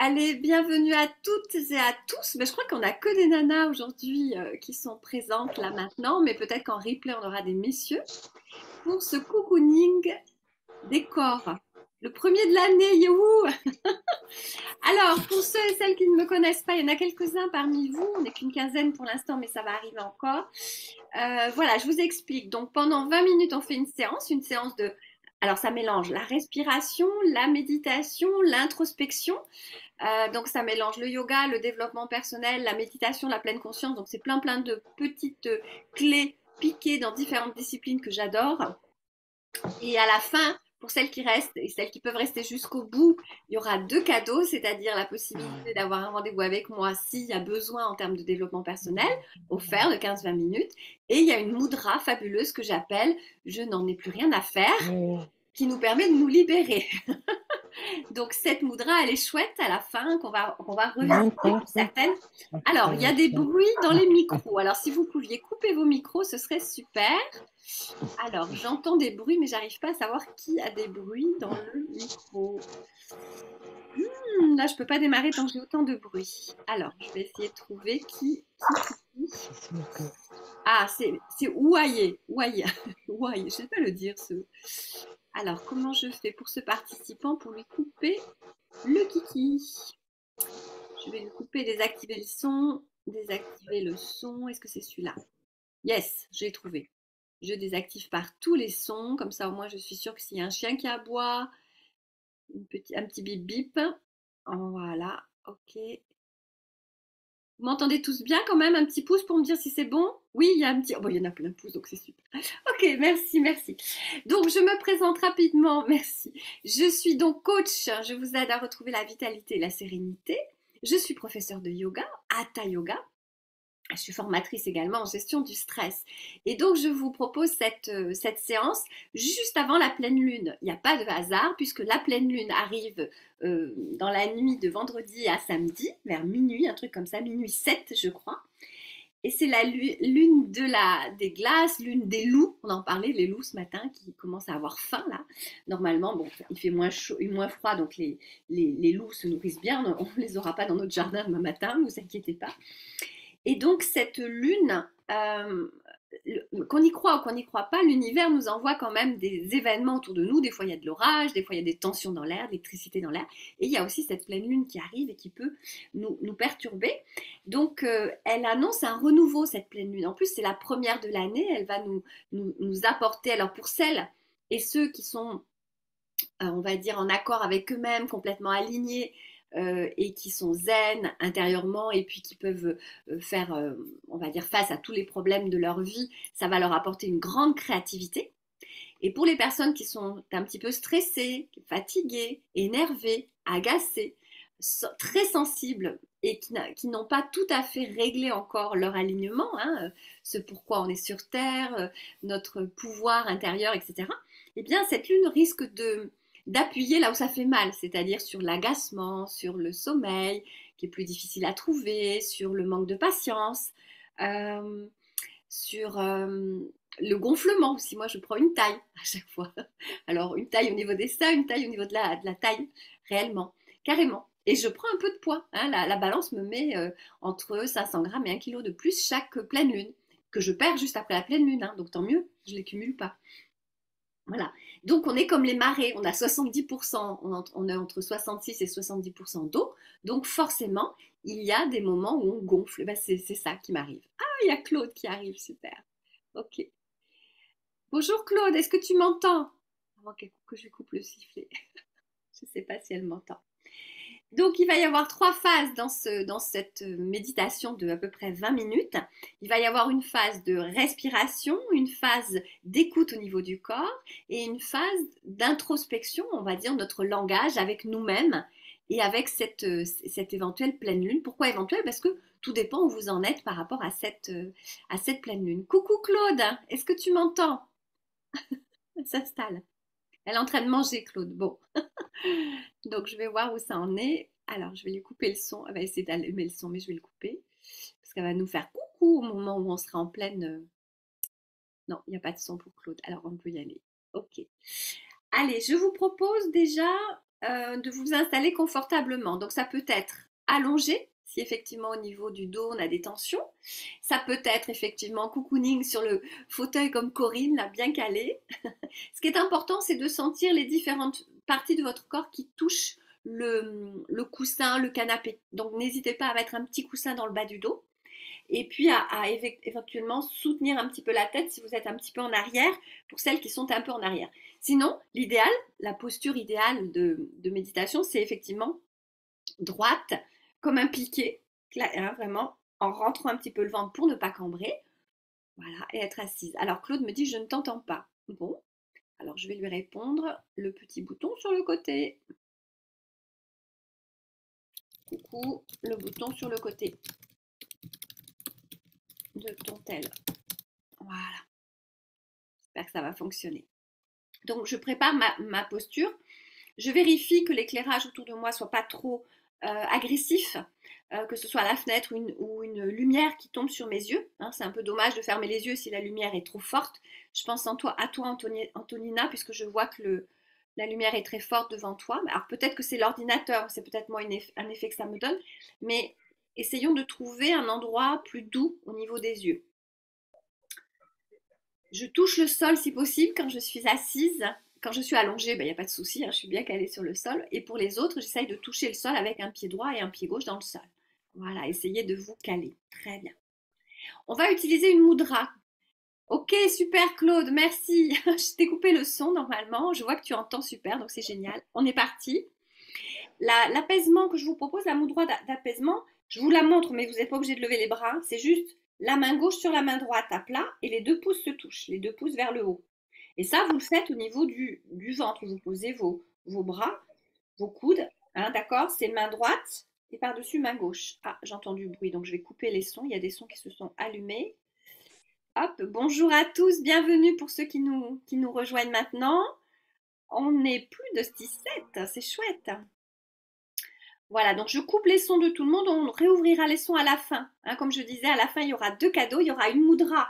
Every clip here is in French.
Allez, bienvenue à toutes et à tous. Mais je crois qu'on n'a que des nanas aujourd'hui qui sont présentes là maintenant, mais peut-être qu'en replay on aura des messieurs pour ce cocooning des corps. Le premier de l'année, youhou! Alors, pour ceux et celles qui ne me connaissent pas, il y en a quelques-uns parmi vous, on n'est qu'une quinzaine pour l'instant, mais ça va arriver encore. Voilà, je vous explique. Donc, pendant 20 minutes, on fait une séance de... Alors, ça mélange la respiration, la méditation, l'introspection. Donc ça mélange le yoga, le développement personnel, la méditation, la pleine conscience. Donc c'est plein de petites clés piquées dans différentes disciplines que j'adore. Et à la fin, pour celles qui restent et celles qui peuvent rester jusqu'au bout, il y aura deux cadeaux, c'est-à-dire la possibilité d'avoir un rendez-vous avec moi s'il y a besoin en termes de développement personnel, offert de 15-20 minutes. Et il y a une moudra fabuleuse que j'appelle Je n'en ai plus rien à faire, qui nous permet de nous libérer. Donc cette moudra, elle est chouette à la fin, qu'on va revisiter pour certaines. Alors, il y a des bruits dans les micros. Alors, si vous pouviez couper vos micros, ce serait super. Alors, j'entends des bruits, mais j'arrive pas à savoir qui a des bruits dans le micro. Là, je peux pas démarrer tant que j'ai autant de bruit. Alors, je vais essayer de trouver qui. Ah, c'est Ouaillé. Ouaillé. Ouaillé. Je sais pas le dire, ce... Alors, comment je fais pour ce participant pour lui couper le kiki? Je vais lui couper, désactiver le son. Désactiver le son. Est-ce que c'est celui-là? Yes, j'ai trouvé. Je désactive par tous les sons. Comme ça, au moins, je suis sûre que s'il y a un chien qui aboie, un petit bip bip. Voilà, ok. Vous m'entendez tous bien quand même? Un petit pouce pour me dire si c'est bon? Oui, il y a un petit... Oh, bon, il y en a plein de pouces, donc c'est super. Ok, merci, merci. Donc, je me présente rapidement, merci. Je suis donc coach, je vous aide à retrouver la vitalité et la sérénité. Je suis professeure de yoga, Hatha Yoga. Je suis formatrice également en gestion du stress. Et donc, je vous propose cette séance juste avant la pleine lune. Il n'y a pas de hasard puisque la pleine lune arrive dans la nuit de vendredi à samedi, vers minuit, un truc comme ça, minuit 7, je crois. Et c'est la lune des glaces, lune des loups. On en parlait, les loups ce matin qui commencent à avoir faim là. Normalement, bon, il fait moins chaud et moins froid, donc les loups se nourrissent bien. On ne les aura pas dans notre jardin demain matin, ne vous inquiétez pas. Et donc cette lune, qu'on y croit ou qu'on n'y croit pas, l'univers nous envoie quand même des événements autour de nous. Des fois il y a de l'orage, des fois il y a des tensions dans l'air, de l'électricité dans l'air. Et il y a aussi cette pleine lune qui arrive et qui peut nous perturber. Donc elle annonce un renouveau, cette pleine lune. En plus c'est la première de l'année, elle va nous apporter, alors pour celles et ceux qui sont, on va dire, en accord avec eux-mêmes, complètement alignés, et qui sont zen intérieurement et puis qui peuvent faire, on va dire, face à tous les problèmes de leur vie, ça va leur apporter une grande créativité. Et pour les personnes qui sont un petit peu stressées, fatiguées, énervées, agacées, très sensibles et qui n'ont pas tout à fait réglé encore leur alignement, hein, ce pourquoi on est sur Terre, notre pouvoir intérieur, etc., eh bien cette lune risque d'appuyer là où ça fait mal, c'est-à-dire sur l'agacement, sur le sommeil, qui est plus difficile à trouver, sur le manque de patience, euh, sur le gonflement aussi. Moi, je prends une taille à chaque fois. Alors, une taille au niveau des seins, une taille au niveau de la taille, réellement, carrément. Et je prends un peu de poids. Hein. La balance me met entre 500 grammes et 1 kilo de plus chaque pleine lune, que je perds juste après la pleine lune. Hein. Donc, tant mieux, je ne les cumule pas. Voilà. Donc, on est comme les marées. On a 70%, on est entre 66 et 70% d'eau. Donc, forcément, il y a des moments où on gonfle. Ben, c'est ça qui m'arrive. Ah, il y a Claude qui arrive, super. Ok. Bonjour Claude, est-ce que tu m'entends? Avant que je lui coupe le sifflet. Je ne sais pas si elle m'entend. Donc, il va y avoir trois phases dans cette méditation de à peu près 20 minutes. Il va y avoir une phase de respiration, une phase d'écoute au niveau du corps et une phase d'introspection, on va dire notre langage avec nous-mêmes et avec cette éventuelle pleine lune. Pourquoi éventuelle? Parce que tout dépend où vous en êtes par rapport à cette pleine lune. Coucou Claude, est-ce que tu m'entends? Elle s'installe. Elle est en train de manger, Claude. Bon. Donc, je vais voir où ça en est. Alors, je vais lui couper le son. Elle va essayer d'allumer le son, mais je vais le couper. Parce qu'elle va nous faire coucou au moment où on sera en pleine... Non, il n'y a pas de son pour Claude. Alors, on peut y aller. Ok. Allez, je vous propose déjà de vous installer confortablement. Donc ça peut être allongé, si effectivement au niveau du dos on a des tensions. Ça peut être effectivement cocooning sur le fauteuil comme Corinne l'a bien calé. Ce qui est important, c'est de sentir les différentes parties de votre corps qui touchent le coussin, le canapé. Donc n'hésitez pas à mettre un petit coussin dans le bas du dos et puis à éventuellement soutenir un petit peu la tête si vous êtes un petit peu en arrière, pour celles qui sont un peu en arrière. Sinon, l'idéal, la posture idéale de méditation, c'est effectivement droite, comme un piqué, hein, vraiment, en rentrant un petit peu le ventre pour ne pas cambrer, voilà, et être assise. Alors Claude me dit, je ne t'entends pas. Bon, alors je vais lui répondre, le petit bouton sur le côté. Coucou, le bouton sur le côté de ton tel. Voilà, j'espère que ça va fonctionner. Donc je prépare ma posture, je vérifie que l'éclairage autour de moi soit pas trop agressif, que ce soit à la fenêtre ou une lumière qui tombe sur mes yeux. Hein, c'est un peu dommage de fermer les yeux si la lumière est trop forte. Je pense à toi Antonina, puisque je vois que la lumière est très forte devant toi. Alors peut-être que c'est l'ordinateur, c'est peut-être moi un effet que ça me donne, mais essayons de trouver un endroit plus doux au niveau des yeux. Je touche le sol si possible quand je suis assise. Quand je suis allongée, il n'y a pas de souci, hein, je suis bien calée sur le sol. Et pour les autres, j'essaye de toucher le sol avec un pied droit et un pied gauche dans le sol. Voilà, essayez de vous caler. Très bien. On va utiliser une mudra. Ok, super Claude, merci. Je t'ai coupé le son normalement. Je vois que tu entends super, donc c'est génial. On est parti. L'apaisement que je vous propose, la mudra d'apaisement, je vous la montre, mais vous n'êtes pas obligé de lever les bras. C'est juste la main gauche sur la main droite à plat et les deux pouces se touchent, les deux pouces vers le haut. Et ça, vous le faites au niveau du ventre. Vous posez vos bras, vos coudes, hein, d'accord? C'est main droite et par-dessus main gauche. Ah, j'entends du bruit, donc je vais couper les sons. Il y a des sons qui se sont allumés. Hop, bonjour à tous, bienvenue pour ceux qui nous rejoignent maintenant. On est plus de 17, c'est chouette. Voilà, donc je coupe les sons de tout le monde, on réouvrira les sons à la fin. Hein, comme je disais, à la fin, il y aura deux cadeaux. Il y aura une mudra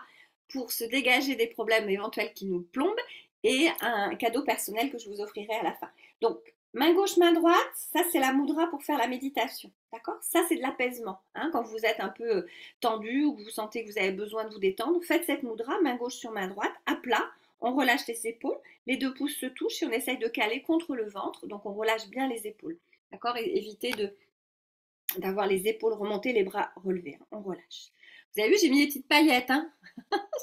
pour se dégager des problèmes éventuels qui nous plombent et un cadeau personnel que je vous offrirai à la fin. Donc, main gauche, main droite, ça c'est la mudra pour faire la méditation. D'accord? Ça c'est de l'apaisement. Hein, quand vous êtes un peu tendu ou que vous sentez que vous avez besoin de vous détendre, faites cette mudra, main gauche sur main droite, à plat. On relâche les épaules, les deux pouces se touchent et on essaye de caler contre le ventre. Donc on relâche bien les épaules. D'accord? Évitez d'avoir les épaules remontées, les bras relevés. Hein. On relâche. Vous avez vu, j'ai mis des petites paillettes. Hein.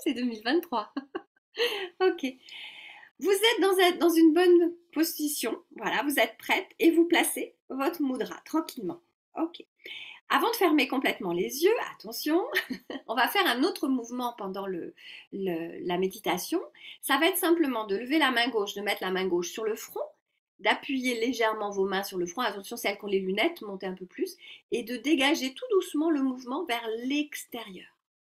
C'est 2023. Ok. Vous êtes dans une bonne position. Voilà, vous êtes prête et vous placez votre mudra tranquillement. Ok. Avant de fermer complètement les yeux, attention, on va faire un autre mouvement pendant la méditation. Ça va être simplement de lever la main gauche, de mettre la main gauche sur le front, d'appuyer légèrement vos mains sur le front, attention celles qui ont les lunettes, montez un peu plus, et de dégager tout doucement le mouvement vers l'extérieur.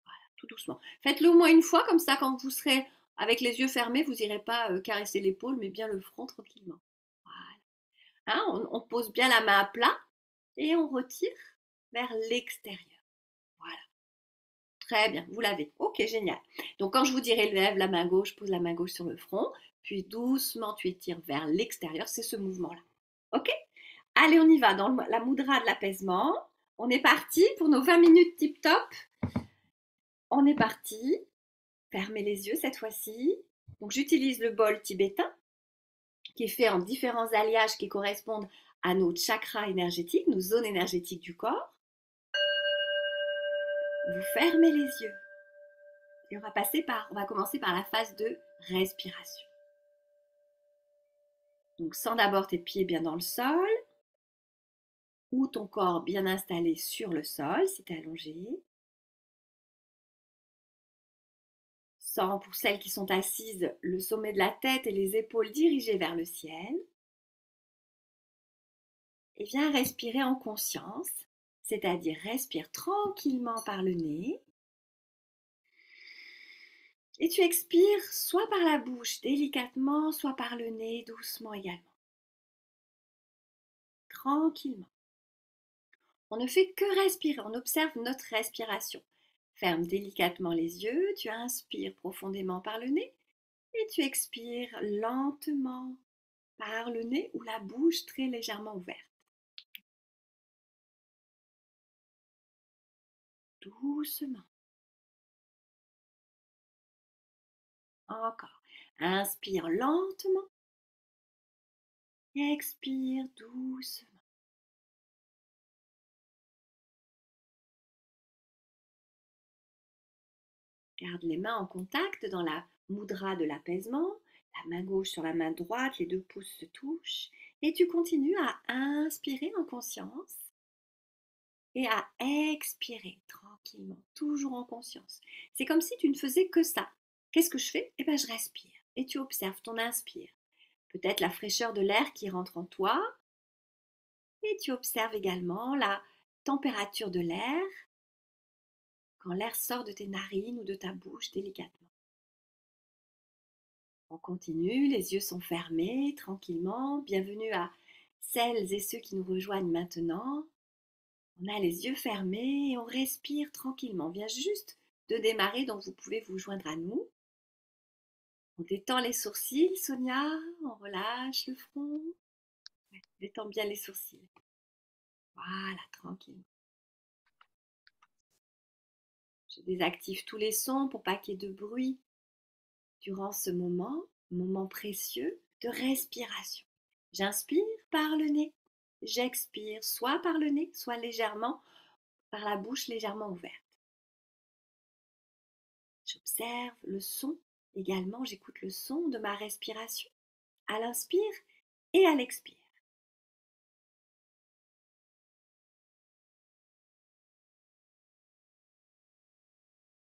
Voilà, tout doucement. Faites-le au moins une fois, comme ça quand vous serez avec les yeux fermés, vous n'irez pas caresser l'épaule, mais bien le front tranquillement. Voilà. Hein, on pose bien la main à plat et on retire vers l'extérieur. Voilà. Très bien, vous l'avez. Ok, génial. Donc quand je vous dirai lève la main gauche, pose la main gauche sur le front, puis doucement tu étires vers l'extérieur, c'est ce mouvement-là. Ok? Allez, on y va dans la mudra de l'apaisement. On est parti pour nos 20 minutes tip top. On est parti. Fermez les yeux cette fois-ci. Donc j'utilise le bol tibétain qui est fait en différents alliages qui correspondent à nos chakras énergétiques, nos zones énergétiques du corps. Vous fermez les yeux. Et on va commencer par la phase de respiration. Donc, sens d'abord tes pieds bien dans le sol ou ton corps bien installé sur le sol si tu es allongé. Sens pour celles qui sont assises le sommet de la tête et les épaules dirigées vers le ciel. Et viens respirer en conscience, c'est-à-dire respire tranquillement par le nez. Et tu expires soit par la bouche délicatement, soit par le nez doucement également. Tranquillement. On ne fait que respirer, on observe notre respiration. Ferme délicatement les yeux, tu inspires profondément par le nez et tu expires lentement par le nez ou la bouche très légèrement ouverte. Doucement. Encore. Inspire lentement. Expire doucement. Garde les mains en contact dans la mudra de l'apaisement. La main gauche sur la main droite, les deux pouces se touchent. Et tu continues à inspirer en conscience et à expirer tranquillement, toujours en conscience. C'est comme si tu ne faisais que ça. Qu'est-ce que je fais? Eh bien, je respire. Et tu observes ton inspire. Peut-être la fraîcheur de l'air qui rentre en toi. Et tu observes également la température de l'air quand l'air sort de tes narines ou de ta bouche délicatement. On continue, les yeux sont fermés tranquillement. Bienvenue à celles et ceux qui nous rejoignent maintenant. On a les yeux fermés et on respire tranquillement. On vient juste de démarrer, donc vous pouvez vous joindre à nous. On détend les sourcils, Sonia. On relâche le front. Ouais, détend bien les sourcils. Voilà, tranquille. Je désactive tous les sons pour pas qu'il y ait de bruit durant ce moment précieux de respiration. J'inspire par le nez. J'expire soit par le nez, soit légèrement par la bouche légèrement ouverte. J'observe le son également, j'écoute le son de ma respiration à l'inspire et à l'expire.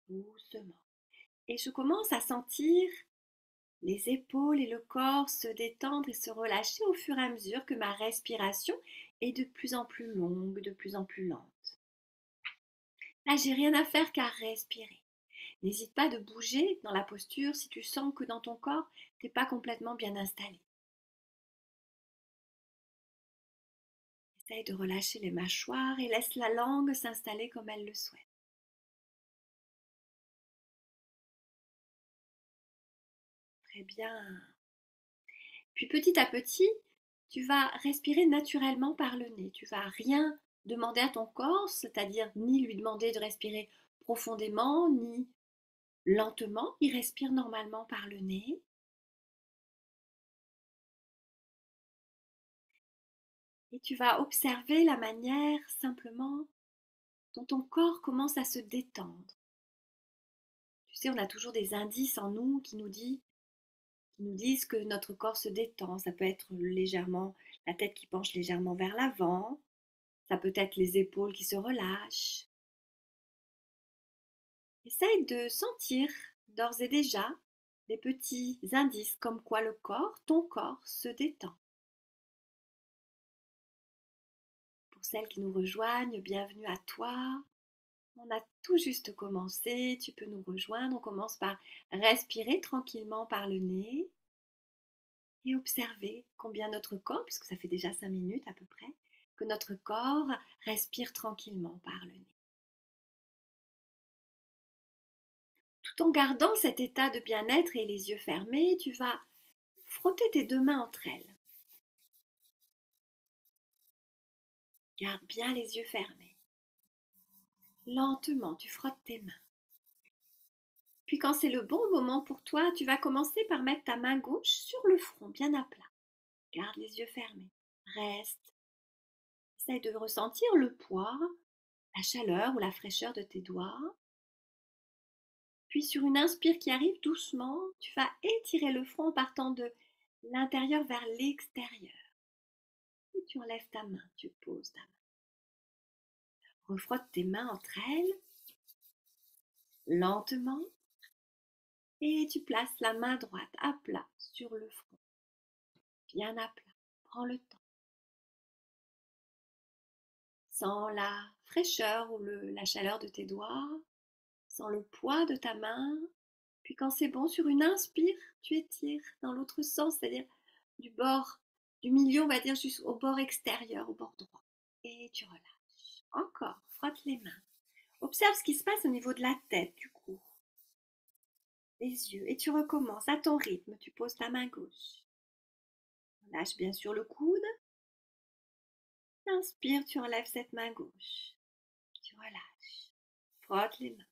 Doucement. Et je commence à sentir les épaules et le corps se détendre et se relâcher au fur et à mesure que ma respiration est de plus en plus longue, de plus en plus lente. Là, j'ai rien à faire qu'à respirer. N'hésite pas de bouger dans la posture si tu sens que dans ton corps, tu n'es pas complètement bien installé. Essaye de relâcher les mâchoires et laisse la langue s'installer comme elle le souhaite. Très bien. Puis petit à petit, tu vas respirer naturellement par le nez. Tu vas rien demander à ton corps, c'est-à-dire ni lui demander de respirer profondément, ni lentement. Il respire normalement par le nez. Et tu vas observer la manière simplement dont ton corps commence à se détendre. Tu sais, on a toujours des indices en nous qui nous disent que notre corps se détend. Ça peut être légèrement la tête qui penche légèrement vers l'avant, ça peut être les épaules qui se relâchent. Essaye de sentir d'ores et déjà des petits indices comme quoi le corps, ton corps, se détend. Pour celles qui nous rejoignent, bienvenue à toi. On a tout juste commencé, tu peux nous rejoindre. On commence par respirer tranquillement par le nez et observer combien notre corps, puisque ça fait déjà 5 minutes à peu près, que notre corps respire tranquillement par le nez. Tout en gardant cet état de bien-être et les yeux fermés, tu vas frotter tes deux mains entre elles. Garde bien les yeux fermés. Lentement, tu frottes tes mains. Puis quand c'est le bon moment pour toi, tu vas commencer par mettre ta main gauche sur le front, bien à plat. Garde les yeux fermés. Reste. Essaye de ressentir le poids, la chaleur ou la fraîcheur de tes doigts. Puis sur une inspire qui arrive doucement, tu vas étirer le front en partant de l'intérieur vers l'extérieur. Et tu enlèves ta main, tu poses ta main. Refrotte tes mains entre elles, lentement, et tu places la main droite à plat sur le front, bien à plat. Prends le temps. Sens la fraîcheur ou la chaleur de tes doigts, sens le poids de ta main. Puis quand c'est bon, sur une inspire, tu étires dans l'autre sens, c'est-à-dire du bord, du milieu, on va dire, jusqu'au bord extérieur, au bord droit. Et tu relâches. Encore, frotte les mains. Observe ce qui se passe au niveau de la tête, du cou, les yeux. Et tu recommences à ton rythme. Tu poses ta main gauche. Lâche bien sûr le coude. Inspire, tu enlèves cette main gauche. Tu relâches. Frotte les mains.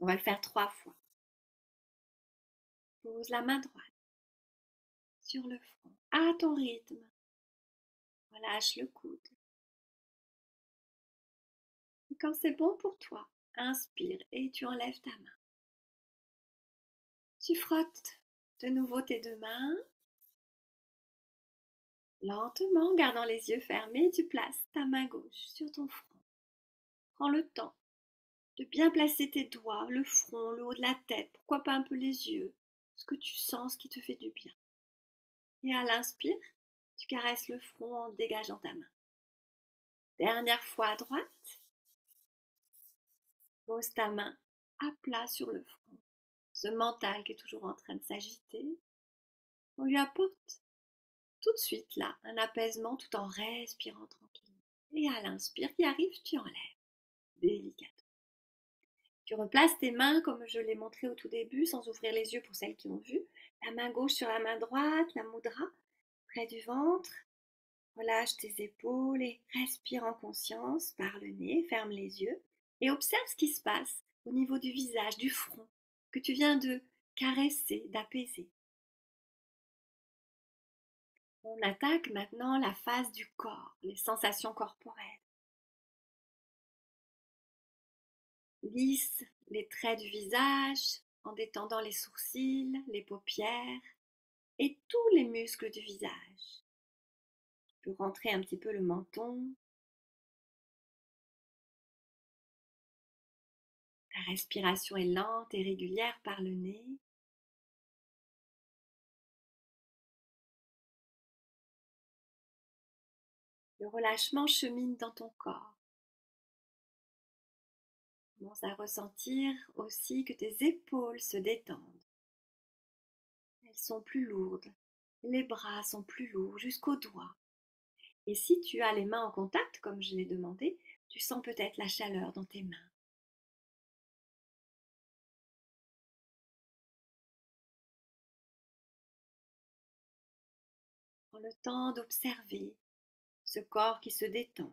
On va le faire 3 fois. Pose la main droite sur le front, à ton rythme. Relâche le coude. Et quand c'est bon pour toi, inspire et tu enlèves ta main. Tu frottes de nouveau tes 2 mains. Lentement, gardant les yeux fermés, tu places ta main gauche sur ton front. Prends le temps de bien placer tes doigts, le front, le haut de la tête, pourquoi pas un peu les yeux, ce que tu sens, ce qui te fait du bien. Et à l'inspire, tu caresses le front en dégageant ta main. Dernière fois à droite, pose ta main à plat sur le front. Ce mental qui est toujours en train de s'agiter, on lui apporte tout de suite là un apaisement tout en respirant tranquillement. Et à l'inspire qui arrive, tu enlèves délicatement. Tu replaces tes mains comme je l'ai montré au tout début, sans ouvrir les yeux pour celles qui ont vu. La main gauche sur la main droite, la mudra, près du ventre. Relâche tes épaules et respire en conscience par le nez, ferme les yeux et observe ce qui se passe au niveau du visage, du front, que tu viens de caresser, d'apaiser. On attaque maintenant la phase du corps, les sensations corporelles. Lisse les traits du visage en détendant les sourcils, les paupières et tous les muscles du visage. Tu peux rentrer un petit peu le menton. Ta respiration est lente et régulière par le nez. Le relâchement chemine dans ton corps. Commence à ressentir aussi que tes épaules se détendent. Elles sont plus lourdes. Les bras sont plus lourds jusqu'aux doigts. Et si tu as les mains en contact, comme je l'ai demandé, tu sens peut-être la chaleur dans tes mains. Prends le temps d'observer ce corps qui se détend.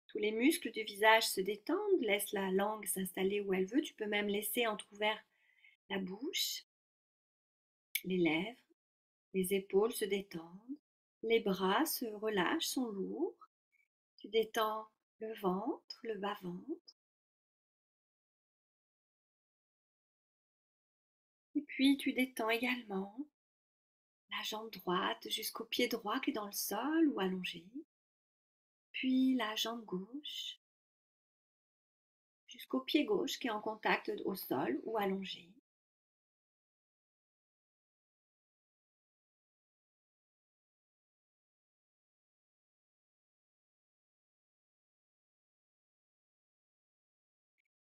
Tous les muscles du visage se détendent, laisse la langue s'installer où elle veut. Tu peux même laisser entrouvert la bouche, les lèvres, les épaules se détendent, les bras se relâchent, sont lourds. Tu détends le ventre, le bas-ventre. Et puis tu détends également la jambe droite jusqu'au pied droit qui est dans le sol ou allongé. Puis la jambe gauche jusqu'au pied gauche qui est en contact au sol ou allongé.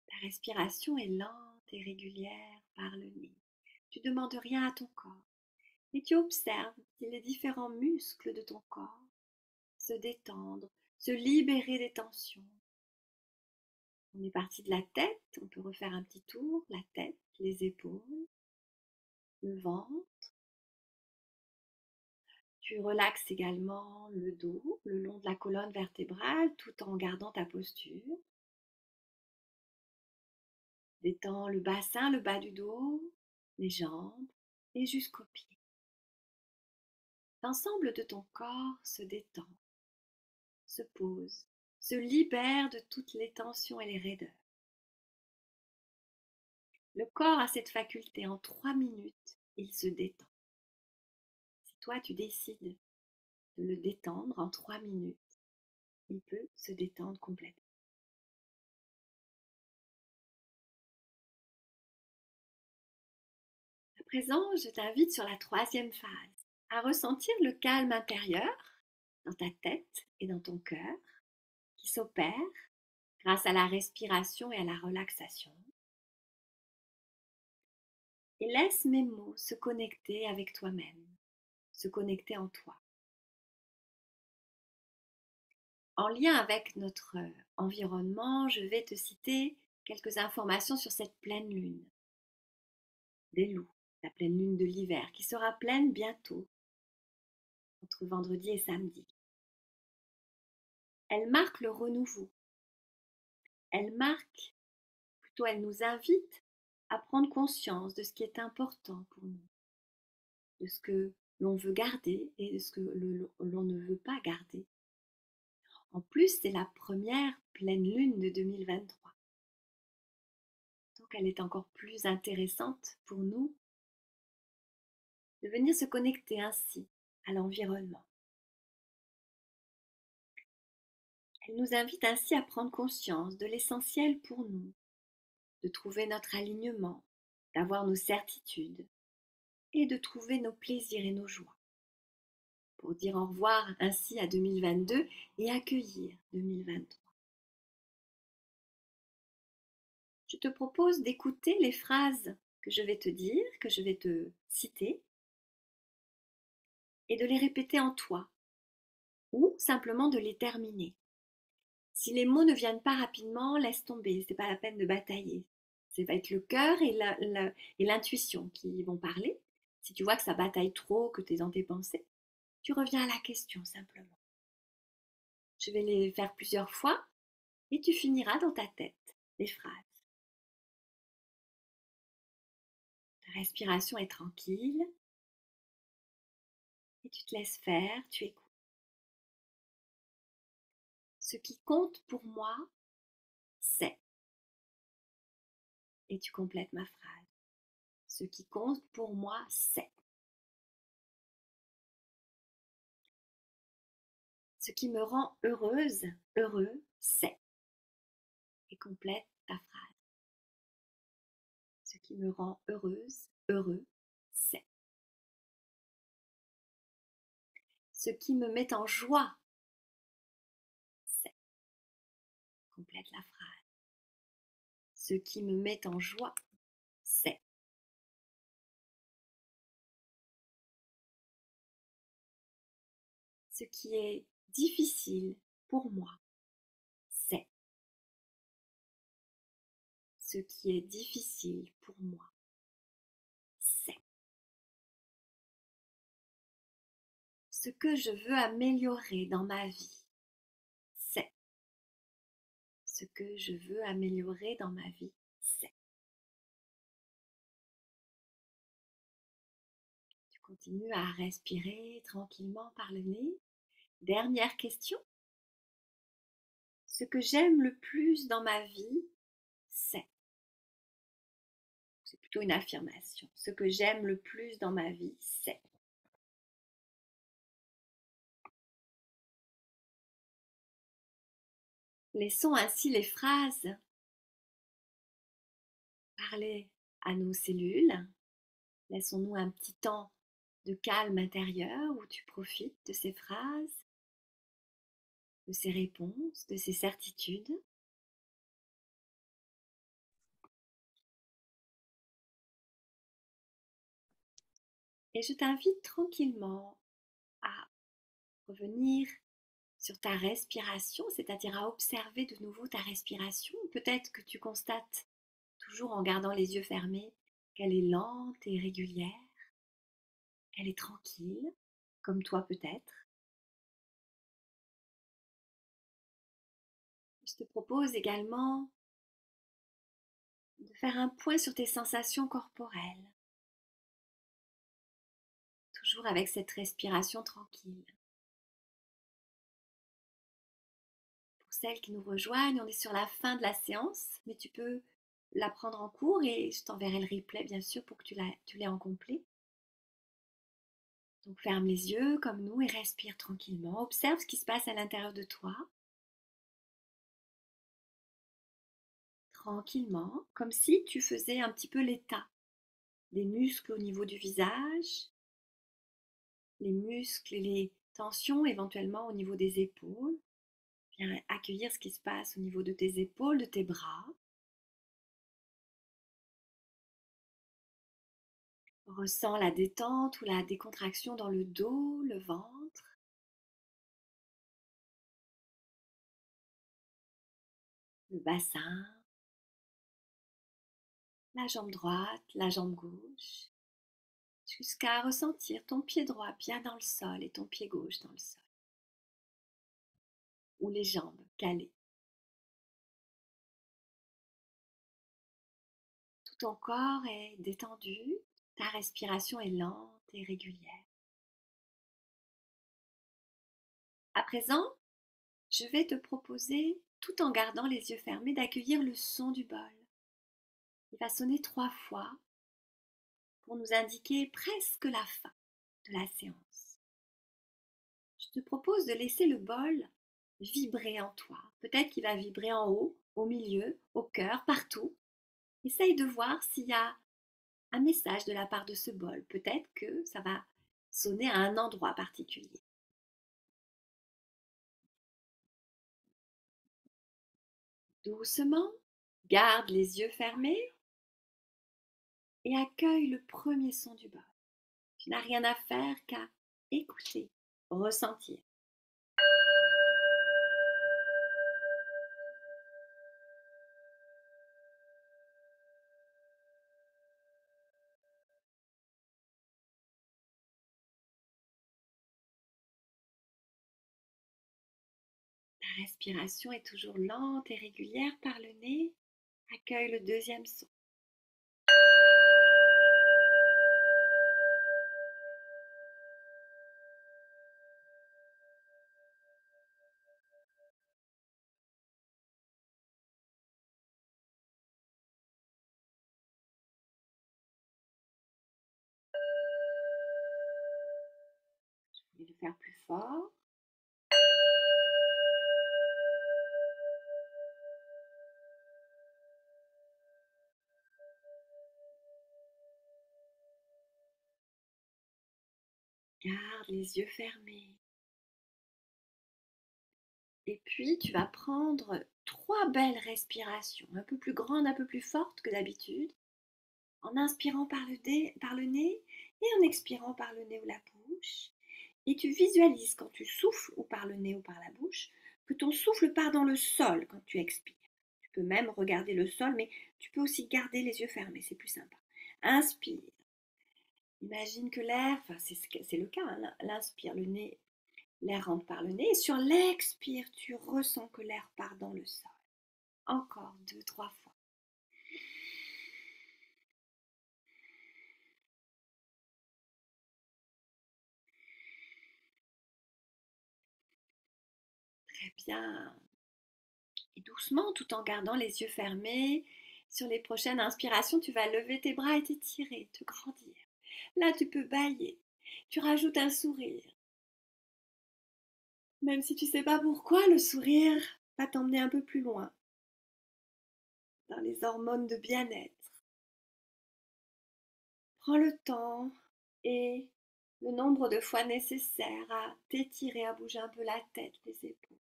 Ta respiration est lente et régulière par le nez. Tu ne demandes rien à ton corps, mais tu observes si les différents muscles de ton corps se détendre, se libérer des tensions. On est parti de la tête, on peut refaire un petit tour, la tête, les épaules, le ventre. Tu relaxes également le dos, le long de la colonne vertébrale, tout en gardant ta posture. Détends le bassin, le bas du dos, les jambes et jusqu'aux pieds. L'ensemble de ton corps se détend, se pose, se libère de toutes les tensions et les raideurs. Le corps a cette faculté, en 3 minutes, il se détend. Si toi tu décides de le détendre en 3 minutes, il peut se détendre complètement. À présent, je t'invite sur la 3e phase, à ressentir le calme intérieur dans ta tête et dans ton cœur qui s'opère grâce à la respiration et à la relaxation. Et laisse mes mots se connecter avec toi-même, se connecter en toi. En lien avec notre environnement, je vais te citer quelques informations sur cette pleine lune des loups, la pleine lune de l'hiver, qui sera pleine bientôt, entre vendredi et samedi. Elle marque le renouveau. Elle marque, plutôt elle nous invite à prendre conscience de ce qui est important pour nous, de ce que l'on veut garder et de ce que l'on ne veut pas garder. En plus, c'est la première pleine lune de 2023. Donc elle est encore plus intéressante pour nous de venir se connecter ainsi à l'environnement. Elle nous invite ainsi à prendre conscience de l'essentiel pour nous, de trouver notre alignement, d'avoir nos certitudes et de trouver nos plaisirs et nos joies. Pour dire au revoir ainsi à 2022 et accueillir 2023. Je te propose d'écouter les phrases que je vais te dire, que je vais te citer, et de les répéter en toi, ou simplement de les terminer. Si les mots ne viennent pas rapidement, laisse tomber, ce n'est pas la peine de batailler. Ça va être le cœur et l'intuition qui vont parler. Si tu vois que ça bataille trop, que tu es dans tes pensées, tu reviens à la question simplement. Je vais les faire plusieurs fois et tu finiras dans ta tête les phrases. Ta respiration est tranquille et tu te laisses faire, tu écoutes. Ce qui compte pour moi, c'est. Et tu complètes ma phrase. Ce qui compte pour moi, c'est. Ce qui me rend heureuse, heureux, c'est. Et complète ta phrase. Ce qui me rend heureuse, heureux, c'est. Ce qui me met en joie, c'est. Complète la phrase. Ce qui me met en joie, c'est. Ce qui est difficile pour moi, c'est. Ce qui est difficile pour moi, c'est. Ce que je veux améliorer dans ma vie, c'est. Ce que je veux améliorer dans ma vie, c'est. Tu continues à respirer tranquillement par le nez. Dernière question. Ce que j'aime le plus dans ma vie, c'est. C'est plutôt une affirmation. Ce que j'aime le plus dans ma vie, c'est. Laissons ainsi les phrases parler à nos cellules. Laissons-nous un petit temps de calme intérieur où tu profites de ces phrases, de ces réponses, de ces certitudes. Et je t'invite tranquillement à revenir sur ta respiration, c'est-à-dire à observer de nouveau ta respiration. Peut-être que tu constates, toujours en gardant les yeux fermés, qu'elle est lente et régulière, qu'elle est tranquille, comme toi peut-être. Je te propose également de faire un point sur tes sensations corporelles, toujours avec cette respiration tranquille. Pour celles qui nous rejoignent, on est sur la fin de la séance, mais tu peux la prendre en cours et je t'enverrai le replay bien sûr pour que tu l'aies en complet. Donc ferme les yeux comme nous et respire tranquillement. Observe ce qui se passe à l'intérieur de toi. Tranquillement, comme si tu faisais un petit peu l'état des muscles au niveau du visage, les muscles et les tensions éventuellement au niveau des épaules. Viens accueillir ce qui se passe au niveau de tes épaules, de tes bras. Ressens la détente ou la décontraction dans le dos, le ventre, le bassin, la jambe droite, la jambe gauche. jusqu'à ressentir ton pied droit bien dans le sol et ton pied gauche dans le sol, ou les jambes calées. Tout ton corps est détendu, ta respiration est lente et régulière. À présent, je vais te proposer, tout en gardant les yeux fermés, d'accueillir le son du bol. Il va sonner 3 fois pour nous indiquer presque la fin de la séance. Je te propose de laisser le bol vibrer en toi. Peut-être qu'il va vibrer en haut, au milieu, au cœur, partout. Essaye de voir s'il y a un message de la part de ce bol. Peut-être que ça va sonner à un endroit particulier. Doucement, garde les yeux fermés et accueille le premier son du bol. Tu n'as rien à faire qu'à écouter, ressentir. Ta respiration est toujours lente et régulière par le nez. Accueille le deuxième son. Je vais le faire plus fort. Garde les yeux fermés. Et puis, tu vas prendre 3 belles respirations, un peu plus grandes, un peu plus fortes que d'habitude, en inspirant par le nez et en expirant par le nez ou la bouche. Et tu visualises quand tu souffles ou par le nez ou par la bouche que ton souffle part dans le sol quand tu expires. Tu peux même regarder le sol, mais tu peux aussi garder les yeux fermés, c'est plus sympa. Inspire. Imagine que l'air, enfin c'est le cas, hein, l'inspire, le nez, l'air rentre par le nez. Et sur l'expire, tu ressens que l'air part dans le sol. Encore 2, 3 fois. Très bien. Et doucement, tout en gardant les yeux fermés, sur les prochaines inspirations, tu vas lever tes bras et t'étirer, te grandir. Là, tu peux bâiller. Tu rajoutes un sourire. Même si tu ne sais pas pourquoi, le sourire va t'emmener un peu plus loin dans les hormones de bien-être. Prends le temps et le nombre de fois nécessaire à t'étirer, à bouger un peu la tête, les épaules.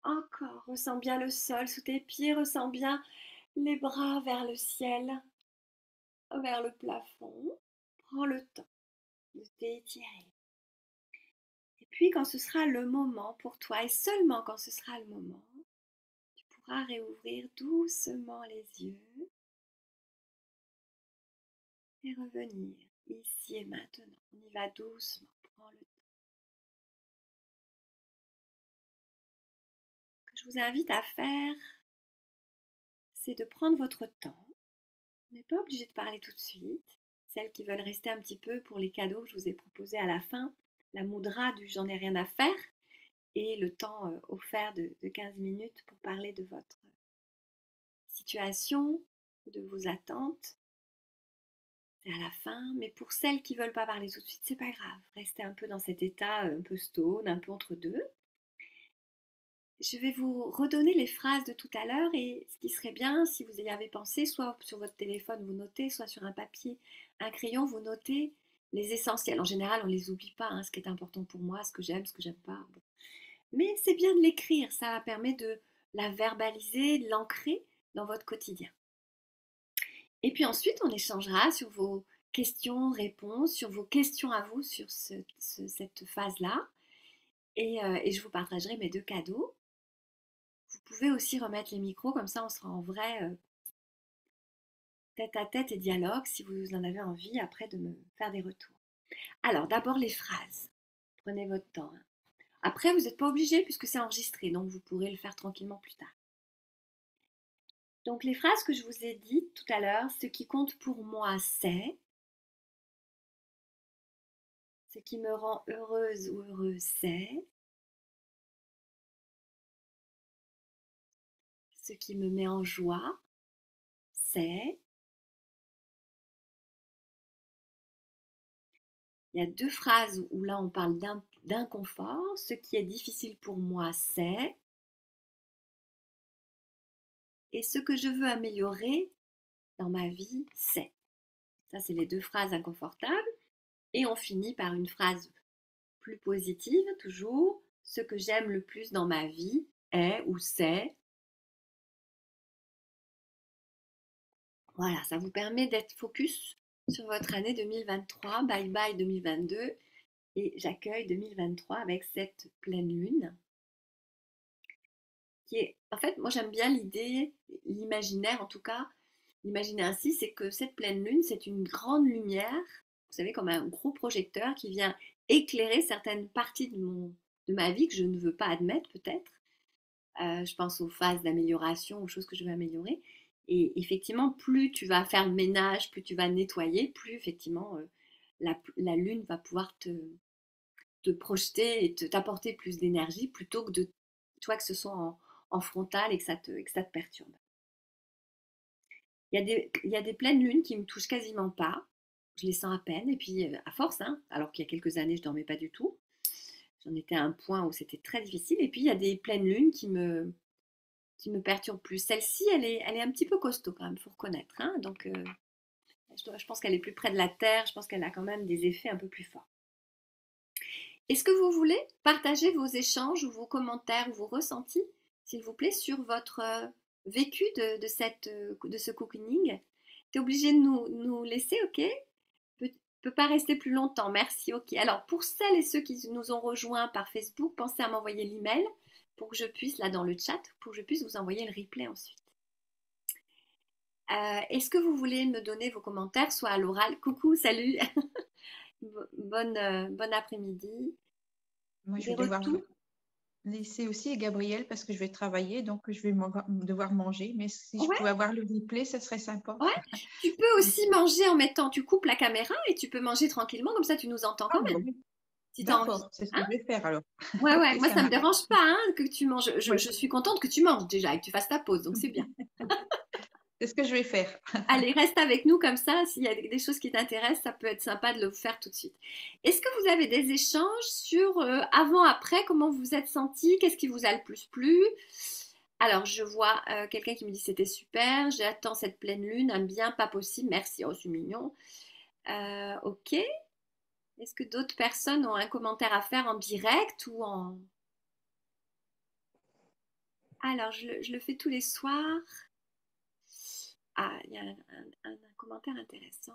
Encore, ressens bien le sol sous tes pieds, ressens bien les bras vers le ciel, vers le plafond. Prends le temps de t'étirer. Et puis quand ce sera le moment pour toi, et seulement quand ce sera le moment, tu pourras réouvrir doucement les yeux et revenir ici et maintenant. On y va doucement, prends le temps. Ce que je vous invite à faire, c'est de prendre votre temps. On n'est pas obligé de parler tout de suite. Celles qui veulent rester un petit peu pour les cadeaux que je vous ai proposés à la fin, la moudra du j'en ai rien à faire et le temps offert de 15 minutes pour parler de votre situation, de vos attentes. C'est à la fin, mais pour celles qui ne veulent pas parler tout de suite, c'est pas grave. Restez un peu dans cet état un peu stone, un peu entre deux. Je vais vous redonner les phrases de tout à l'heure et ce qui serait bien si vous y avez pensé, soit sur votre téléphone vous notez, soit sur un papier, un crayon, vous notez les essentiels. En général, on ne les oublie pas, hein, ce qui est important pour moi, ce que j'aime, ce que j'aime pas. Bon. Mais c'est bien de l'écrire, ça permet de la verbaliser, de l'ancrer dans votre quotidien. Et puis ensuite, on échangera sur vos questions, réponses, sur vos questions à vous sur cette phase-là. Et je vous partagerai mes 2 cadeaux. Vous pouvez aussi remettre les micros, comme ça on sera en vrai tête à tête et dialogue si vous en avez envie après de me faire des retours. Alors, d'abord les phrases. Prenez votre temps, hein. Après, vous n'êtes pas obligé puisque c'est enregistré, donc vous pourrez le faire tranquillement plus tard. Donc, les phrases que je vous ai dites tout à l'heure, ce qui compte pour moi, c'est. Ce qui me rend heureuse ou heureux, c'est. Ce qui me met en joie, c'est. Il y a deux phrases où là on parle d'inconfort. Ce qui est difficile pour moi, c'est. Et ce que je veux améliorer dans ma vie, c'est. Ça, c'est les deux phrases inconfortables. Et on finit par une phrase plus positive, toujours. Ce que j'aime le plus dans ma vie est ou c'est. Voilà, ça vous permet d'être focus sur votre année 2023. Bye bye 2022. Et j'accueille 2023 avec cette pleine lune. Qui est, en fait, moi j'aime bien l'idée, l'imaginaire en tout cas. L'imaginer ainsi, c'est que cette pleine lune, c'est une grande lumière, vous savez, comme un gros projecteur qui vient éclairer certaines parties de ma vie que je ne veux pas admettre peut-être. Je pense aux phases d'amélioration, aux choses que je veux améliorer. Et effectivement, plus tu vas faire le ménage, plus tu vas nettoyer, plus effectivement la lune va pouvoir te projeter et t'apporter plus d'énergie plutôt que de toi que ce soit en frontal et que ça te perturbe. Il y a des pleines lunes qui me touchent quasiment pas. Je les sens à peine. Et puis, à force, hein, alors qu'il y a quelques années, je ne dormais pas du tout. J'en étais à un point où c'était très difficile. Et puis, il y a des pleines lunes qui me perturbent plus. Celle-ci, elle est un petit peu costaud quand même, il faut reconnaître, hein. Donc, je pense qu'elle est plus près de la Terre. Je pense qu'elle a quand même des effets un peu plus forts. Est-ce que vous voulez partager vos échanges ou vos commentaires ou vos ressentis, s'il vous plaît, sur votre vécu de ce cocooning? Tu es obligé de nous laisser, ok? Peut pas rester plus longtemps, merci, ok. Alors, pour celles et ceux qui nous ont rejoints par Facebook, pensez à m'envoyer l'email pour que je puisse, là dans le chat, pour que je puisse vous envoyer le replay ensuite. Est-ce que vous voulez me donner vos commentaires, soit à l'oral? Coucou, salut, bon après-midi. Moi, je Des vais devoir retours? laisser aussi Gabriel parce que je vais travailler, donc je vais devoir manger. Mais si je Ouais, pouvais avoir le replay, ça serait sympa. ouais. Tu peux aussi manger en mettant, tu coupes la caméra et tu peux manger tranquillement, comme ça tu nous entends Ah quand même, bon, si tu as envie. d'accord, c'est ce que Hein? je vais faire alors. Ouais, ouais, Ok, moi ça ça me marche. dérange pas hein, que tu manges. Ouais. Je suis contente que tu manges déjà et que tu fasses ta pause, donc c'est bien. C'est ce que je vais faire. Allez, reste avec nous comme ça, s'il y a des choses qui t'intéressent, ça peut être sympa de le faire tout de suite. Est-ce que vous avez des échanges sur avant-après, comment vous vous êtes senti, qu'est-ce qui vous a le plus plu? Alors, je vois quelqu'un qui me dit c'était super, j'attends cette pleine lune, un bien pas possible, merci, oh c'est mignon. Ok. Est-ce que d'autres personnes ont un commentaire à faire en direct ou en... Alors, je le fais tous les soirs. Ah, il y a un commentaire intéressant.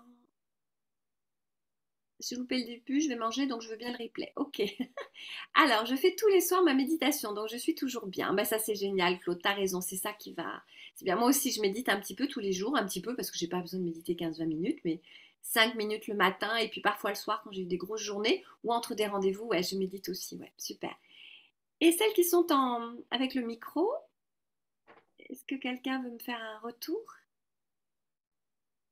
J'ai loupé le début, je vais manger, donc je veux bien le replay. Ok. Alors, je fais tous les soirs ma méditation, donc je suis toujours bien. Ben, ça, c'est génial, Claude, t'as raison, c'est ça qui va... C'est bien, moi aussi, je médite un petit peu tous les jours, un petit peu, parce que j'ai pas besoin de méditer 15-20 minutes, mais 5 minutes le matin, et puis parfois le soir, quand j'ai eu des grosses journées, ou entre des rendez-vous, ouais, je médite aussi, ouais, super. Et celles qui sont avec le micro, est-ce que quelqu'un veut me faire un retour?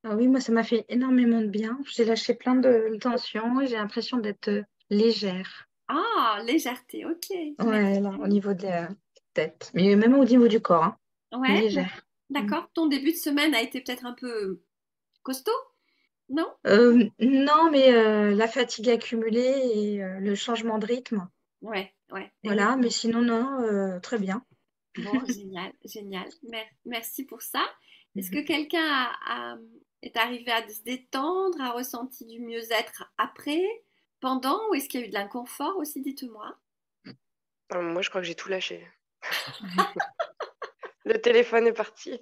Ah oui, moi, ça m'a fait énormément de bien. J'ai lâché plein de tensions et j'ai l'impression d'être légère. Ah, légèreté, ok, Ouais, là, au merci. niveau de la tête. Mais même au niveau du corps, hein. Ouais, Légère. Mm. d'accord. Ton début de semaine a été peut-être un peu costaud, non? Non, mais la fatigue accumulée et le changement de rythme. Ouais, ouais, Voilà, mais exactement. sinon, non, très bien. Bon, génial, génial. Merci pour ça. Est-ce que Mhm. quelqu'un est arrivé à se détendre, a ressenti du mieux-être après, pendant, ou est-ce qu'il y a eu de l'inconfort aussi, dites-moi? Moi, je crois que j'ai tout lâché. Le téléphone est parti.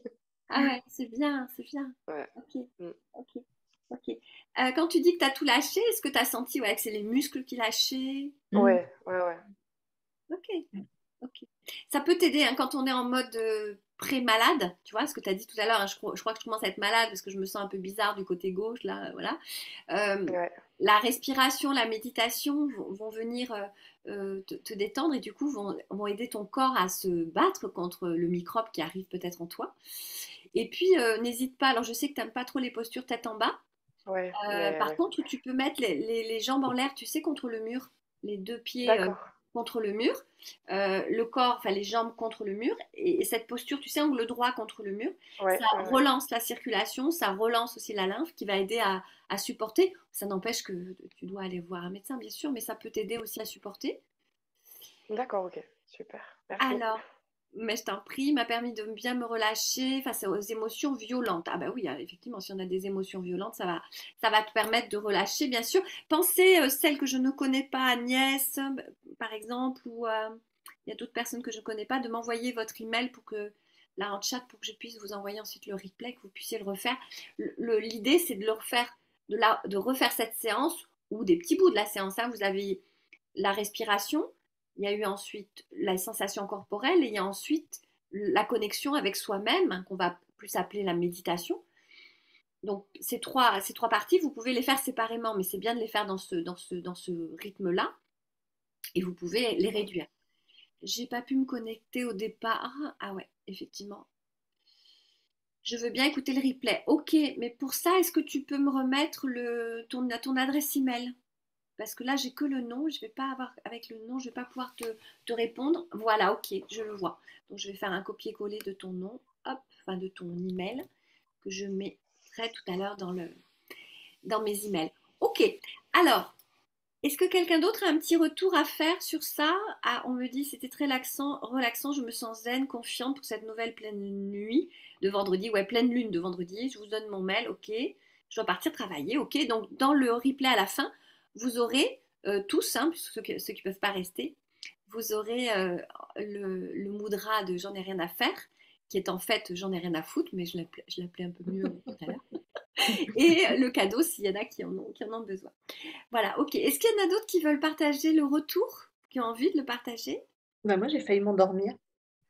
Ah ouais, c'est bien, c'est bien. Ouais. Ok, Mm. ok, ok. Quand tu dis que tu as tout lâché, est-ce que tu as senti ouais, que c'est les muscles qui lâchaient? Mm. Ouais, ouais, ouais. Ok, ok. Ça peut t'aider hein, quand on est en mode pré-malade, tu vois, ce que tu as dit tout à l'heure, hein, je crois que je commence à être malade parce que je me sens un peu bizarre du côté gauche, là, voilà. Euh, Ouais. la respiration, la méditation vont venir te détendre et du coup vont aider ton corps à se battre contre le microbe qui arrive peut-être en toi. Et puis, n'hésite pas, alors je sais que tu n'aimes pas trop les postures tête en bas. Ouais, mais Par ouais. contre, tu peux mettre les jambes en l'air, tu sais, contre le mur, les deux pieds D'accord. contre le mur, le corps, enfin les jambes contre le mur, et cette posture, tu sais, angle droit contre le mur, Ouais, ça ouais, ouais. relance la circulation, ça relance aussi la lymphe qui va aider à supporter. Ça n'empêche que tu dois aller voir un médecin, bien sûr, mais ça peut t'aider aussi à supporter. D'accord, ok. Super. Merci. Alors, mais je t'en prie, m'a permis de bien me relâcher face aux émotions violentes. Ah bah oui, effectivement, si on a des émotions violentes, ça va te permettre de relâcher, bien sûr. Pensez celles que je ne connais pas, Agnès, par exemple, ou il y a d'autres personnes que je ne connais pas, de m'envoyer votre email pour que là en chat pour que je puisse vous envoyer ensuite le replay, que vous puissiez le refaire. L'idée, c'est de le refaire, de refaire cette séance ou des petits bouts de la séance. Hein. Vous avez la respiration. Il y a eu ensuite la sensation corporelle et il y a ensuite la connexion avec soi-même, hein, qu'on va plus appeler la méditation. Donc ces trois parties, vous pouvez les faire séparément, mais c'est bien de les faire dans ce rythme-là et vous pouvez les réduire. J'ai pas pu me connecter au départ. Ah ouais, effectivement. Je veux bien écouter le replay. Ok, mais pour ça, est-ce que tu peux me remettre ton adresse email? Parce que là, j'ai que le nom, je vais pas avoir, avec le nom, je vais pas pouvoir te répondre. Voilà, ok, je le vois. Donc, je vais faire un copier-coller de ton nom, hop, enfin de ton email, que je mettrai tout à l'heure dans mes emails. Ok, alors, est-ce que quelqu'un d'autre a un petit retour à faire sur ça? Ah, on me dit, c'était très relaxant, je me sens zen, confiante pour cette nouvelle pleine nuit de vendredi. Ouais, pleine lune de vendredi, je vous donne mon mail, ok. Je dois partir travailler, ok. Donc, dans le replay à la fin, vous aurez tous, hein, ceux qui ne peuvent pas rester, vous aurez le mudra de J'en ai rien à faire, qui est en fait J'en ai rien à foutre, mais je l'appelais un peu mieux tout à l'heure. Et le cadeau s'il y en a qui en ont besoin. Voilà, ok. Est-ce qu'il y en a d'autres qui veulent partager le retour, qui ont envie de le partager? Bah, moi, j'ai failli m'endormir.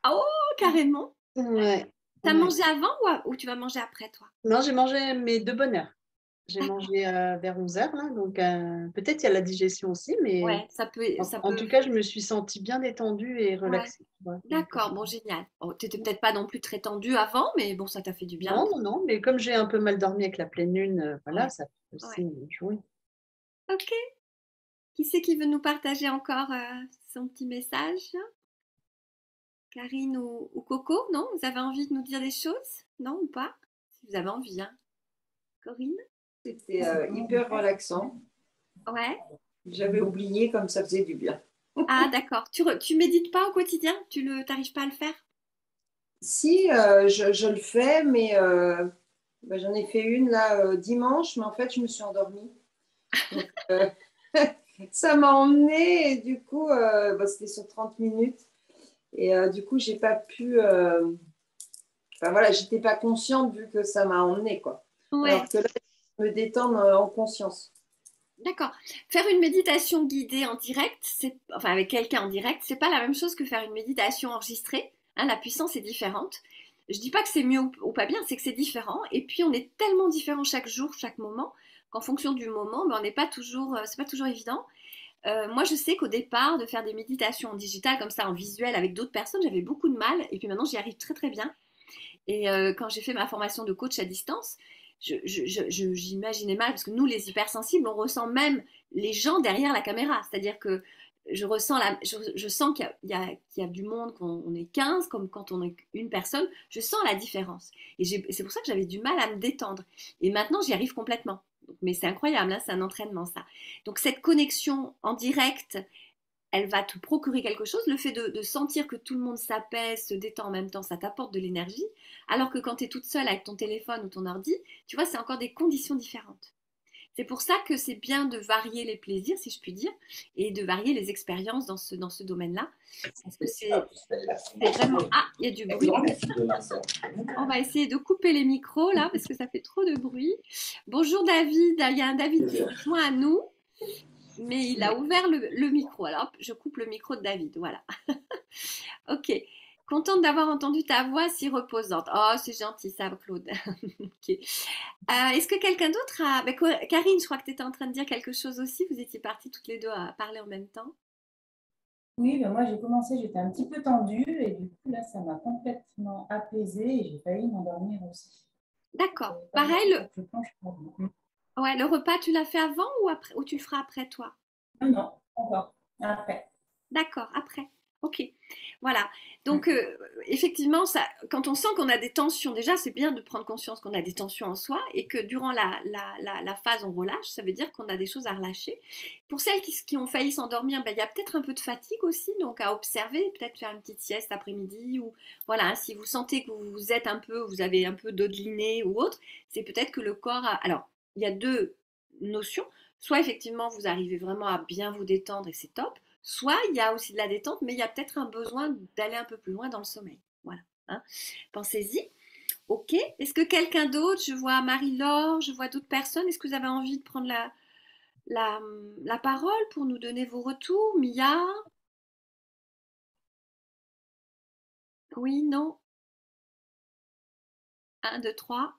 Ah, oh, carrément. Ouais. T'as Ouais. mangé avant ou tu vas manger après, toi? Non, j'ai mangé mes 2 bonnes heures. J'ai mangé vers 11h, là, donc peut-être il y a la digestion aussi, mais Ouais, ça en peut. tout cas, je me suis sentie bien détendue et Ouais. relaxée. Tu vois, donc, D'accord, bon, génial. Oh, t'étais peut-être pas non plus très tendue avant, mais bon, ça t'a fait du bien. non, non, non, mais comme j'ai un peu mal dormi avec la pleine lune, voilà, Ouais, ça peut aussi ouais. jouer. Ok. Qui c'est qui veut nous partager encore son petit message? Karine ou Coco? Non? Vous avez envie de nous dire des choses? Non ou pas? Si vous avez envie, hein. Corinne? C'était hyper relaxant. Ouais. J'avais oublié comme ça faisait du bien. Ah, d'accord. Tu médites pas au quotidien? T'arrives pas à le faire? Si, je le fais, mais j'en ai fait une là dimanche, mais en fait, je me suis endormie. Donc, ça m'a emmenée et du coup, c'était sur 30 minutes. Et du coup, j'ai pas pu. Enfin voilà, j'étais pas consciente vu que ça m'a emmenée, quoi. Ouais. Alors que là, je me détendre en conscience. D'accord. Faire une méditation guidée en direct, enfin avec quelqu'un en direct, c'est pas la même chose que faire une méditation enregistrée. Hein, la puissance est différente. Je dis pas que c'est mieux ou pas bien, c'est que c'est différent. Et puis on est tellement différent chaque jour, chaque moment, qu'en fonction du moment, on n'est pas toujours, c'est pas toujours évident. Moi, je sais qu'au départ, de faire des méditations en digital comme ça, en visuel, avec d'autres personnes, j'avais beaucoup de mal. Et puis maintenant, j'y arrive très très bien. Et quand j'ai fait ma formation de coach à distance, j'imaginais mal, parce que nous, les hypersensibles, on ressent même les gens derrière la caméra. C'est-à-dire que je sens qu'il y a du monde, qu'on est 15, comme quand on est une personne, je sens la différence. Et c'est pour ça que j'avais du mal à me détendre. Et maintenant, j'y arrive complètement. Mais c'est incroyable, hein, c'est un entraînement, ça. Donc cette connexion en direct, elle va te procurer quelque chose. Le fait de sentir que tout le monde s'apaise, se détend en même temps, ça t'apporte de l'énergie. Alors que quand tu es toute seule avec ton téléphone ou ton ordi, tu vois, c'est encore des conditions différentes. C'est pour ça que c'est bien de varier les plaisirs, si je puis dire, et de varier les expériences dans ce domaine-là. Parce que c'est vraiment... Ah, il y a du bruit. On va essayer de couper les micros, là, parce que ça fait trop de bruit. Bonjour David, il y a un David qui se joint à nous. Mais il a ouvert le micro. Alors, je coupe le micro de David. Voilà. Ok. Contente d'avoir entendu ta voix si reposante. Oh, c'est gentil ça, Claude. Ok. Est-ce que quelqu'un d'autre a... Ben, Karine, je crois que tu étais en train de dire quelque chose aussi. Vous étiez parties toutes les deux à parler en même temps. Oui, ben moi j'ai commencé, j'étais un petit peu tendue et du coup là ça m'a complètement apaisée et j'ai failli m'endormir aussi. D'accord. Pas Pareil, beaucoup quand je plonge pas. ouais, le repas, tu l'as fait avant ou après, ou tu le feras après toi? Non, non, encore. Après. D'accord, après. Ok. Voilà. Donc, effectivement, ça, quand on sent qu'on a des tensions, déjà, c'est bien de prendre conscience qu'on a des tensions en soi et que durant la phase, on relâche. Ça veut dire qu'on a des choses à relâcher. Pour celles qui ont failli s'endormir, ben, il y a peut-être un peu de fatigue aussi, donc à observer, peut-être faire une petite sieste après-midi ou voilà, si vous sentez que vous êtes un peu, vous avez un peu dodelinée ou autre, c'est peut-être que le corps a... Alors, il y a deux notions. Soit effectivement, vous arrivez vraiment à bien vous détendre et c'est top. Soit il y a aussi de la détente, mais il y a peut-être un besoin d'aller un peu plus loin dans le sommeil. Voilà. Hein. Pensez-y. Ok. Est-ce que quelqu'un d'autre, je vois Marie-Laure, je vois d'autres personnes, est-ce que vous avez envie de prendre la, la parole pour nous donner vos retours? Mia? Oui, non? Un, deux, trois.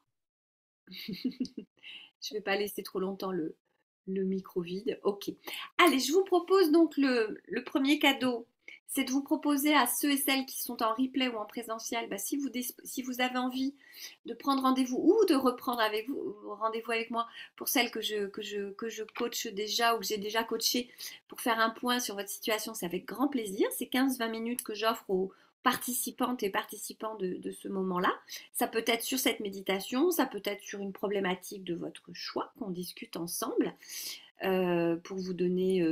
Je ne vais pas laisser trop longtemps le micro vide. Ok. Allez, je vous propose donc le premier cadeau. C'est de vous proposer à ceux et celles qui sont en replay ou en présentiel, bah, si vous avez envie de prendre rendez-vous ou de reprendre avec vous rendez-vous avec moi pour celles que je coach déjà ou que j'ai déjà coaché pour faire un point sur votre situation, c'est avec grand plaisir. C'est 15-20 minutes que j'offre aux participantes et participants de ce moment-là. Ça peut être sur cette méditation, ça peut être sur une problématique de votre choix qu'on discute ensemble pour vous donner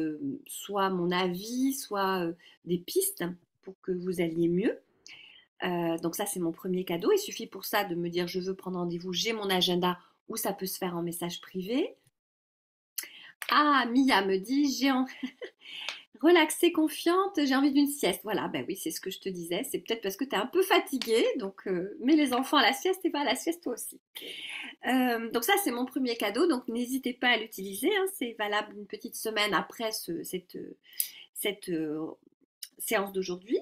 soit mon avis, soit des pistes pour que vous alliez mieux. Donc ça, c'est mon premier cadeau. Il suffit pour ça de me dire je veux prendre rendez-vous, j'ai mon agenda ou ça peut se faire en message privé. Ah, Mia me dit j'ai relaxée, confiante, j'ai envie d'une sieste. Voilà, ben oui, c'est ce que je te disais. C'est peut-être parce que tu es un peu fatiguée, donc mets les enfants à la sieste et va à la sieste toi aussi. Donc ça, c'est mon premier cadeau, donc n'hésitez pas à l'utiliser. Hein. C'est valable une petite semaine après cette séance d'aujourd'hui.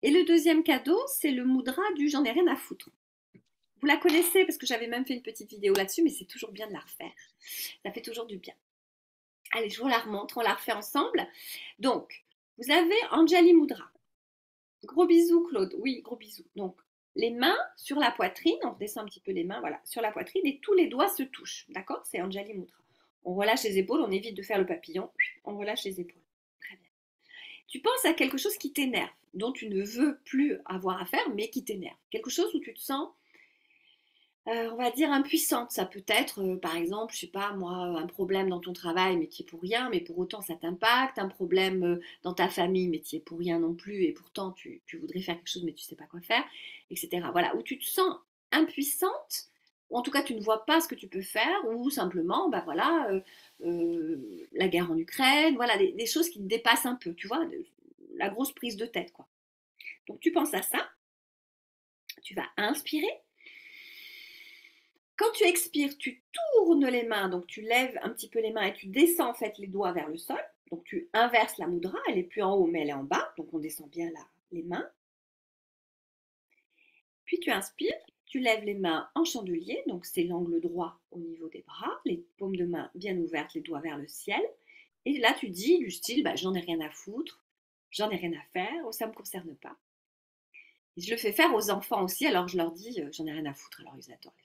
Et le deuxième cadeau, c'est le mudra du j'en ai rien à foutre. Vous la connaissez parce que j'avais même fait une petite vidéo là-dessus, mais c'est toujours bien de la refaire. Ça fait toujours du bien. Allez, je vous la remontre, on la refait ensemble. Donc, vous avez Anjali Mudra. Gros bisous, Claude. Oui, gros bisous. Donc, les mains sur la poitrine, on redescend un petit peu les mains, voilà, sur la poitrine et tous les doigts se touchent. D'accord? C'est Anjali Mudra. On relâche les épaules, on évite de faire le papillon. On relâche les épaules. Très bien. Tu penses à quelque chose qui t'énerve, dont tu ne veux plus avoir à faire, mais qui t'énerve. Quelque chose où tu te sens on va dire impuissante. Ça peut être, par exemple, je sais pas moi, un problème dans ton travail, mais qui est pour rien, mais pour autant ça t'impacte. Un problème dans ta famille, mais qui est pour rien non plus, et pourtant tu voudrais faire quelque chose, mais tu sais pas quoi faire, etc. Voilà, où tu te sens impuissante, ou en tout cas tu ne vois pas ce que tu peux faire, ou simplement, bah voilà, la guerre en Ukraine, voilà, des choses qui te dépassent un peu, tu vois, la grosse prise de tête, quoi. Donc tu penses à ça, tu vas inspirer. Quand tu expires, tu tournes les mains, donc tu lèves un petit peu les mains et tu descends en fait les doigts vers le sol. Donc tu inverses la mudra, elle est plus en haut mais elle est en bas, donc on descend bien là les mains. Puis tu inspires, tu lèves les mains en chandelier, donc c'est l'angle droit au niveau des bras, les paumes de main bien ouvertes, les doigts vers le ciel. Et là tu dis du style, bah, j'en ai rien à foutre, j'en ai rien à faire, ou ça ne me concerne pas. Et je le fais faire aux enfants aussi, alors je leur dis, j'en ai rien à foutre, alors ils adorent les enfants.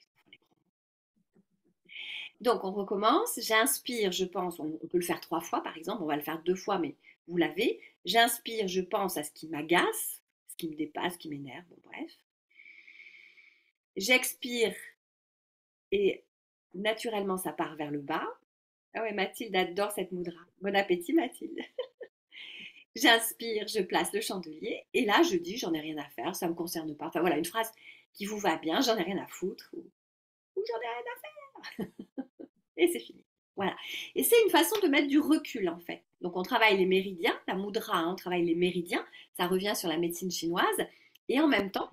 Donc, on recommence. J'inspire, je pense. On peut le faire 3 fois, par exemple. On va le faire 2 fois, mais vous l'avez. J'inspire, je pense à ce qui m'agace, ce qui me dépasse, ce qui m'énerve. Bon, bref. J'expire et naturellement, ça part vers le bas. Ah ouais, Mathilde adore cette mudra. Bon appétit, Mathilde. J'inspire, je place le chandelier. Et là, je dis, j'en ai rien à faire, ça ne me concerne pas. Enfin, voilà, une phrase qui vous va bien. J'en ai rien à foutre. Ou j'en ai rien à faire. Et c'est fini. Voilà. Et c'est une façon de mettre du recul, en fait. Donc, on travaille les méridiens, la mudra, hein, on travaille les méridiens. Ça revient sur la médecine chinoise. Et en même temps,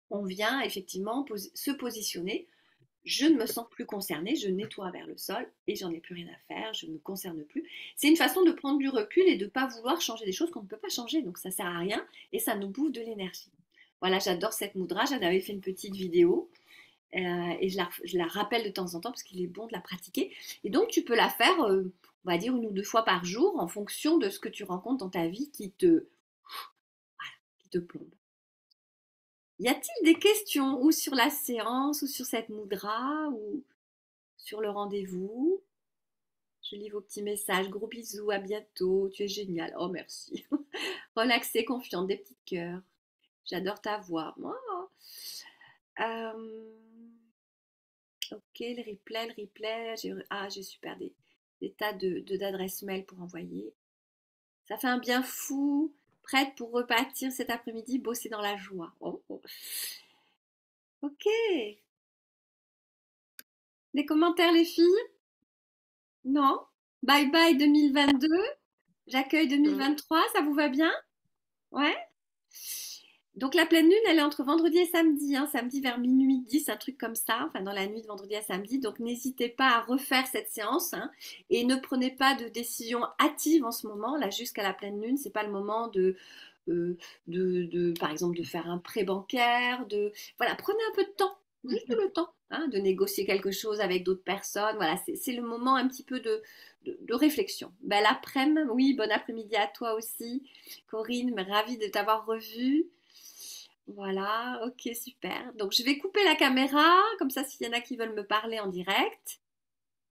on vient effectivement se positionner je ne me sens plus concernée, je nettoie vers le sol et j'en ai plus rien à faire, je ne me concerne plus. C'est une façon de prendre du recul et de ne pas vouloir changer des choses qu'on ne peut pas changer. Donc ça ne sert à rien et ça nous bouffe de l'énergie. Voilà, j'adore cette mudra, j'en avais fait une petite vidéo. Et je la rappelle de temps en temps parce qu'il est bon de la pratiquer. Et donc, tu peux la faire, on va dire, 1 ou 2 fois par jour en fonction de ce que tu rencontres dans ta vie qui te plombe. Y a-t-il des questions ou sur la séance ou sur cette mudra ou sur le rendez-vous? Je lis vos petits messages. Gros bisous, à bientôt. Tu es génial. Oh, merci. Relaxée, confiante, des petits cœurs. J'adore ta voix. Oh. Ok, le replay. J'ai super des tas d'adresses mail pour envoyer. Ça fait un bien fou. Prête pour repartir cet après-midi, bosser dans la joie. Oh. Ok. Des commentaires, les filles? Non? Bye bye 2022. J'accueille 2023. Ça vous va bien? Ouais? Donc la pleine lune, elle est entre vendredi et samedi, samedi vers minuit 10, un truc comme ça, enfin dans la nuit de vendredi à samedi. Donc n'hésitez pas à refaire cette séance et ne prenez pas de décision hâtive en ce moment, là jusqu'à la pleine lune, c'est pas le moment par exemple de faire un prêt bancaire, voilà, prenez un peu de temps, juste le temps, de négocier quelque chose avec d'autres personnes. Voilà, c'est le moment un petit peu de réflexion. Belle après-midi, oui, bon après-midi à toi aussi, Corinne, ravie de t'avoir revue. Voilà, ok, super. Donc je vais couper la caméra, comme ça s'il y en a qui veulent me parler en direct.